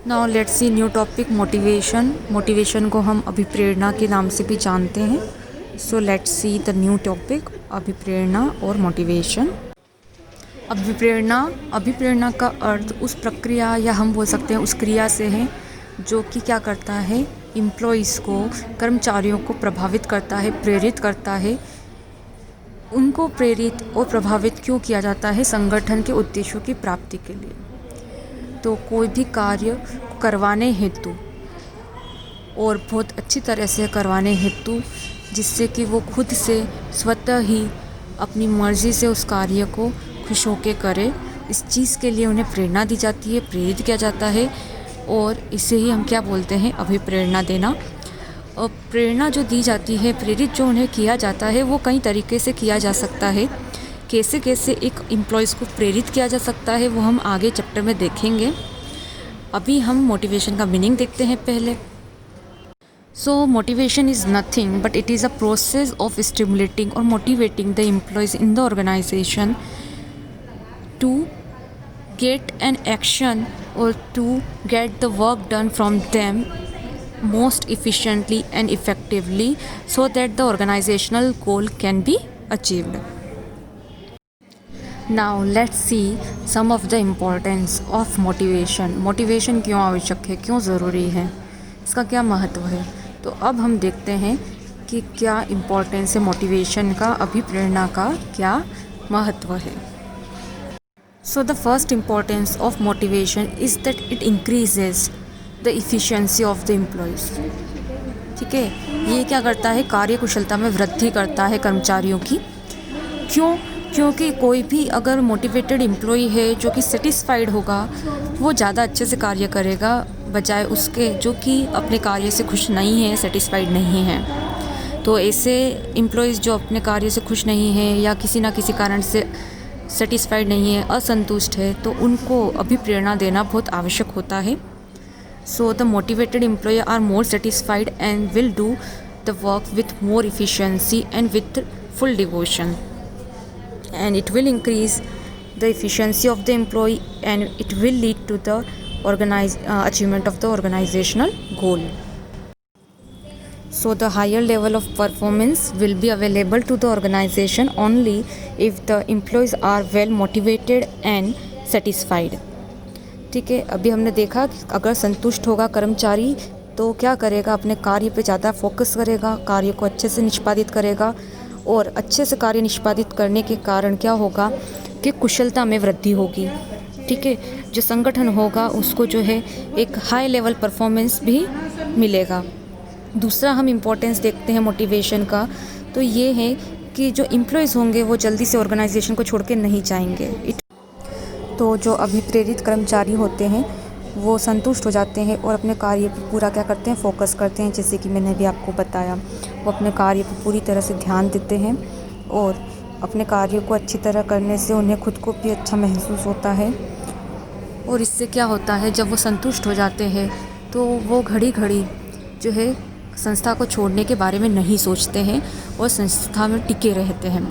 Now let's see new topic motivation. Motivation को हम अभिप्रेरणा के नाम से भी जानते हैं। So let's see the new topic अभिप्रेरणा और मोटिवेशन। अभिप्रेरणा का अर्थ उस प्रक्रिया या हम बोल सकते हैं उस क्रिया से है जो कि क्या करता है, एम्प्लॉइज़ को, कर्मचारियों को प्रभावित करता है, प्रेरित करता है। उनको प्रेरित और प्रभावित क्यों किया जाता है? संगठन के उद्देश्यों की प्राप्ति के लिए। तो कोई भी कार्य करवाने हेतु और बहुत अच्छी तरह से करवाने हेतु, जिससे कि वो खुद से स्वतः ही अपनी मर्ज़ी से उस कार्य को खुश होकर करे, इस चीज़ के लिए उन्हें प्रेरणा दी जाती है, प्रेरित किया जाता है। और इसे ही हम क्या बोलते हैं? अभिप्रेरणा देना। और प्रेरणा जो दी जाती है, प्रेरित जो उन्हें किया जाता है, वो कई तरीके से किया जा सकता है। कैसे कैसे एक एम्प्लॉइज़ को प्रेरित किया जा सकता है वो हम आगे चैप्टर में देखेंगे। अभी हम मोटिवेशन का मीनिंग देखते हैं पहले। So motivation is nothing but it is a process of stimulating और motivating the employees in the organisation to get an action or to get the work done from them most efficiently and effectively so that the organizational goal can be achieved. Now let's see some of the importance of motivation. Motivation क्यों आवश्यक है, क्यों ज़रूरी है, इसका क्या महत्व है। तो अब हम देखते हैं कि क्या इम्पोर्टेंस है मोटिवेशन का, अभिप्रेरणा का क्या महत्व है। So the first importance of motivation is that it increases the efficiency of the employees. ठीक है, ये क्या करता है? कार्य कुशलता में वृद्धि करता है कर्मचारियों की। क्यों? क्योंकि कोई भी अगर मोटिवेटेड एम्प्लॉय है जो कि सेटिस्फाइड होगा, वो ज़्यादा अच्छे से कार्य करेगा बजाय उसके जो कि अपने कार्य से खुश नहीं है, सेटिस्फाइड नहीं है। तो ऐसे एम्प्लॉयज़ जो अपने कार्य से खुश नहीं है या किसी ना किसी कारण से सेटिस्फाइड नहीं है, असंतुष्ट है, तो उनको अभिप्रेरणा देना बहुत आवश्यक होता है। So the motivated employ are more satisfied and will do the work with more efficiency and with full devotion and it will increase the efficiency of the employ and it will lead to the achievement of the organisational goal. So the higher level of performance will be available to the organization only if the employees are well motivated and satisfied. ठीक है, अभी हमने देखा कि अगर संतुष्ट होगा कर्मचारी तो क्या करेगा? अपने कार्य पे ज़्यादा फोकस करेगा, कार्य को अच्छे से निष्पादित करेगा और अच्छे से कार्य निष्पादित करने के कारण क्या होगा कि कुशलता में वृद्धि होगी। ठीक है, जो संगठन होगा उसको जो है एक हाई लेवल परफॉर्मेंस भी मिलेगा। दूसरा हम इम्पोर्टेंस देखते हैं मोटिवेशन का, तो ये है कि जो एम्प्लॉयज़ होंगे वो जल्दी से ऑर्गेनाइजेशन को छोड़ के नहीं जाएंगे। तो जो अभिप्रेरित कर्मचारी होते हैं वो संतुष्ट हो जाते हैं और अपने कार्य पर पूरा क्या करते हैं? फोकस करते हैं। जैसे कि मैंने भी आपको बताया, वो अपने कार्य पर पूरी तरह से ध्यान देते हैं और अपने कार्य को अच्छी तरह करने से उन्हें खुद को भी अच्छा महसूस होता है। और इससे क्या होता है, जब वो संतुष्ट हो जाते हैं तो वो घड़ी घड़ी जो है संस्था को छोड़ने के बारे में नहीं सोचते हैं और संस्था में टिके रहते हैं।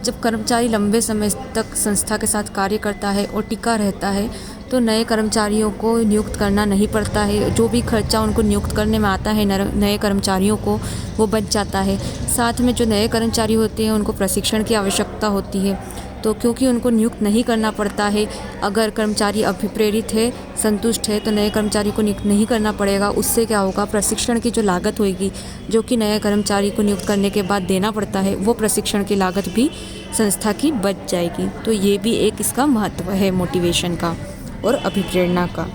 जब कर्मचारी लंबे समय तक संस्था के साथ कार्य करता है और टिका रहता है तो नए कर्मचारियों को नियुक्त करना नहीं पड़ता है। जो भी खर्चा उनको नियुक्त करने में आता है नए कर्मचारियों को, वो बच जाता है। साथ में जो नए कर्मचारी होते हैं उनको प्रशिक्षण की आवश्यकता होती है, तो क्योंकि उनको नियुक्त नहीं करना पड़ता है, अगर कर्मचारी अभिप्रेरित है, संतुष्ट है, तो नए कर्मचारी को नियुक्त नहीं करना पड़ेगा। उससे क्या होगा? प्रशिक्षण की जो लागत होगी जो कि नए कर्मचारी को नियुक्त करने के बाद देना पड़ता है, वो प्रशिक्षण की लागत भी संस्था की बच जाएगी। तो ये भी एक इसका महत्व है मोटिवेशन का और अभिप्रेरणा का।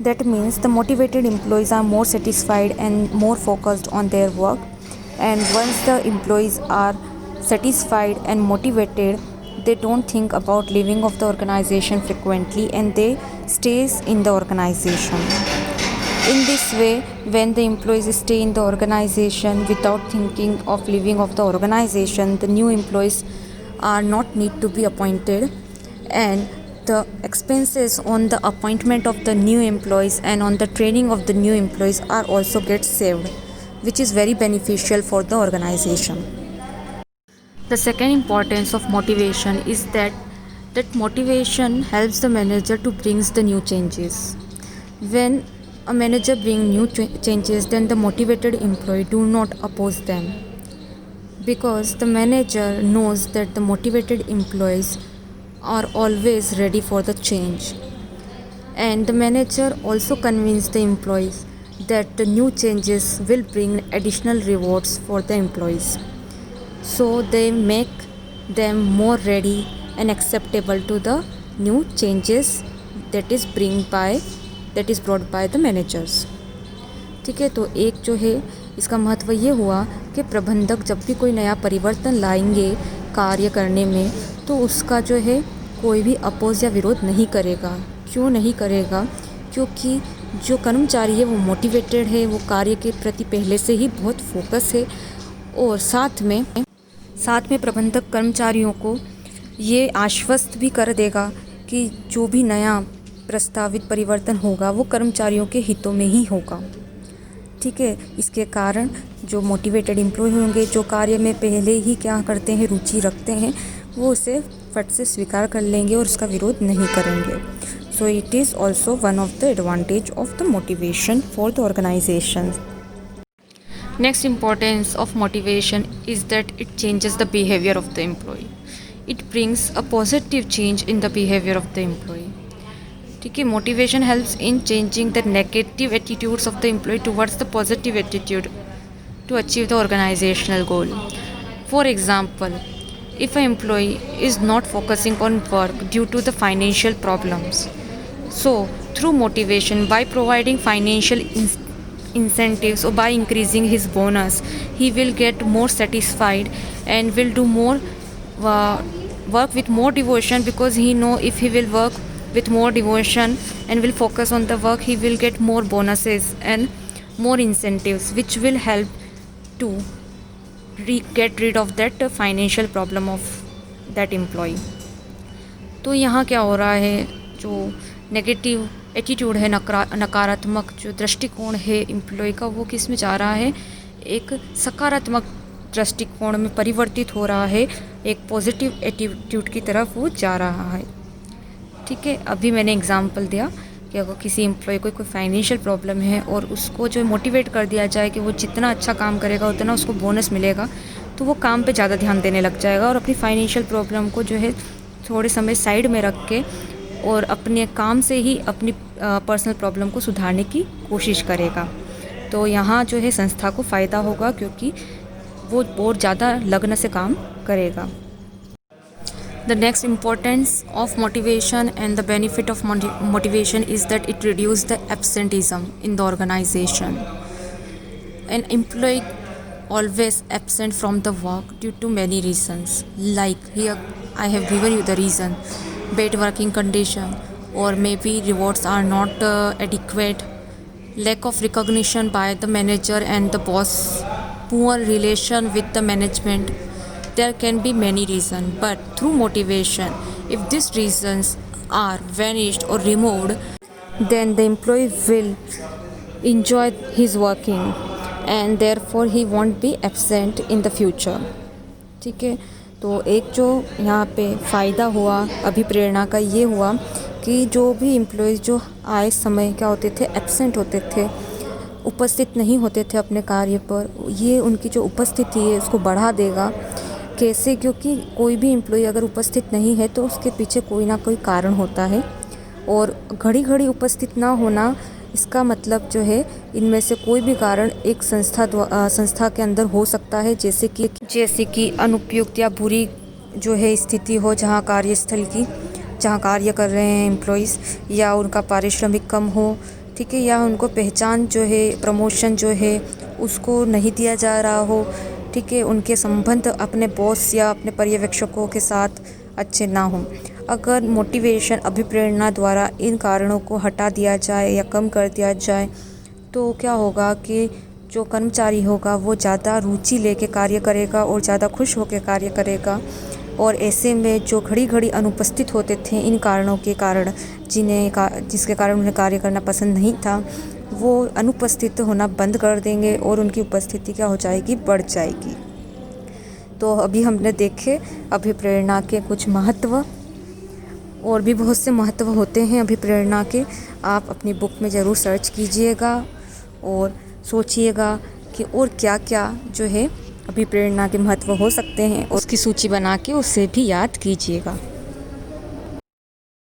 That means the motivated employees are more satisfied and more focused on their work, and once the employees are satisfied and motivated, they don't think about leaving of the organization frequently and they stays in the organization. In this way, when the employees stay in the organization without thinking of leaving of the organization, the new employees are not need to be appointed and the expenses on the appointment of the new employees and on the training of the new employees are also get saved, which is very beneficial for the organization. The second importance of motivation is that motivation helps the manager to bring the new changes. When a manager bring new changes, then the motivated employee do not oppose them, because the manager knows that the motivated employees are always ready for the change. And the manager also convince the employees that the new changes will bring additional rewards for the employees, so they make them more ready and acceptable to the new changes that is brought by the managers. ठीक है, तो एक जो है इसका महत्व ये हुआ कि प्रबंधक जब भी कोई नया परिवर्तन लाएंगे कार्य करने में, तो उसका जो है कोई भी अपोज या विरोध नहीं करेगा। क्यों नहीं करेगा? क्योंकि जो कर्मचारी है वो मोटिवेटेड है, वो कार्य के प्रति पहले से ही बहुत फोकस है, और साथ में प्रबंधक कर्मचारियों को ये आश्वस्त भी कर देगा कि जो भी नया प्रस्तावित परिवर्तन होगा वो कर्मचारियों के हितों में ही होगा। ठीक है, इसके कारण जो मोटिवेटेड एम्प्लॉय होंगे, जो कार्य में पहले ही क्या करते हैं, रुचि रखते हैं, वो उसे फट से स्वीकार कर लेंगे और उसका विरोध नहीं करेंगे। So it is also one of the advantage of the motivation for the organisation. Next importance of motivation is that it changes the behavior of the employee. It brings a positive change in the behavior of the employee. ठीक है, motivation helps in changing the negative attitudes of the employee towards the positive attitude to achieve the organizational goal. For example, if an employee is not focusing on work due to the financial problems, so through motivation, by providing financial incentives or by increasing his bonus, he will get more satisfied and will do more work with more devotion, because he know if he will work with more devotion and will focus on the work, he will get more bonuses and more incentives, which will help to get rid of that financial problem of that employee. तो यहाँ क्या हो रहा है, जो negative attitude है, नकारात्मक जो दृष्टिकोण है एम्प्लॉय का, वो किस में जा रहा है, एक सकारात्मक दृष्टिकोण में परिवर्तित हो रहा है, एक पॉजिटिव एटीट्यूड की तरफ वो जा रहा है। ठीक है, अभी मैंने एग्जांपल दिया कि अगर किसी एम्प्लॉय को कोई फाइनेंशियल प्रॉब्लम है और उसको जो मोटिवेट कर दिया जाए कि वो जितना अच्छा काम करेगा उतना उसको बोनस मिलेगा, तो वो काम पे ज़्यादा ध्यान देने लग जाएगा और अपनी फाइनेंशियल प्रॉब्लम को जो है थोड़े समय साइड में रख के और अपने काम से ही अपनी पर्सनल प्रॉब्लम को सुधारने की कोशिश करेगा। तो यहाँ जो है संस्था को फ़ायदा होगा, क्योंकि वो बहुत ज़्यादा लगन से काम करेगा। The next importance of motivation and the benefit of motivation is that it reduces the absenteeism in the organization. An employee always absent from the work due to many reasons. Like here I have given you the reason: bad working condition, or maybe rewards are not adequate, lack of recognition by the manager and the boss, poor relation with the management. There can be many reasons, but through motivation, if these reasons are vanished or removed, then the employee will enjoy his working and therefore he won't be absent in the future. ठीक है, तो एक जो यहाँ पे फ़ायदा हुआ अभिप्रेरणा का ये हुआ कि जो भी एम्प्लॉयज़ जो आए समय क्या होते थे, एब्सेंट होते थे, उपस्थित नहीं होते थे अपने कार्य पर, ये उनकी जो उपस्थिति है उसको बढ़ा देगा। कैसे? क्योंकि कोई भी एम्प्लॉय अगर उपस्थित नहीं है तो उसके पीछे कोई ना कोई कारण होता है, और घड़ी घड़ी उपस्थित ना होना इसका मतलब जो है इनमें से कोई भी कारण एक संस्था के अंदर हो सकता है, जैसे कि अनुपयुक्त या बुरी जो है स्थिति हो जहाँ कार्यस्थल की, जहाँ कार्य कर रहे हैं एम्प्लॉइज़, या उनका पारिश्रमिक कम हो, ठीक है, या उनको पहचान जो है, प्रमोशन जो है उसको नहीं दिया जा रहा हो, ठीक है, उनके संबंध अपने बॉस या अपने पर्यवेक्षकों के साथ अच्छे ना हों। अगर मोटिवेशन अभिप्रेरणा द्वारा इन कारणों को हटा दिया जाए या कम कर दिया जाए, तो क्या होगा कि जो कर्मचारी होगा वो ज़्यादा रुचि लेके कार्य करेगा और ज़्यादा खुश होकर कार्य करेगा। और ऐसे में जो घड़ी घड़ी अनुपस्थित होते थे इन कारणों के कारण, जिसके कारण उन्हें कार्य करना पसंद नहीं था, वो अनुपस्थित होना बंद कर देंगे और उनकी उपस्थिति क्या हो जाएगी, बढ़ जाएगी। तो अभी हमने देखे अभिप्रेरणा के कुछ महत्व और भी बहुत से महत्व होते हैं अभिप्रेरणा के। आप अपनी बुक में ज़रूर सर्च कीजिएगा और सोचिएगा कि और क्या क्या जो है अभिप्रेरणा के महत्व हो सकते हैं, उसकी सूची बना के उसे भी याद कीजिएगा।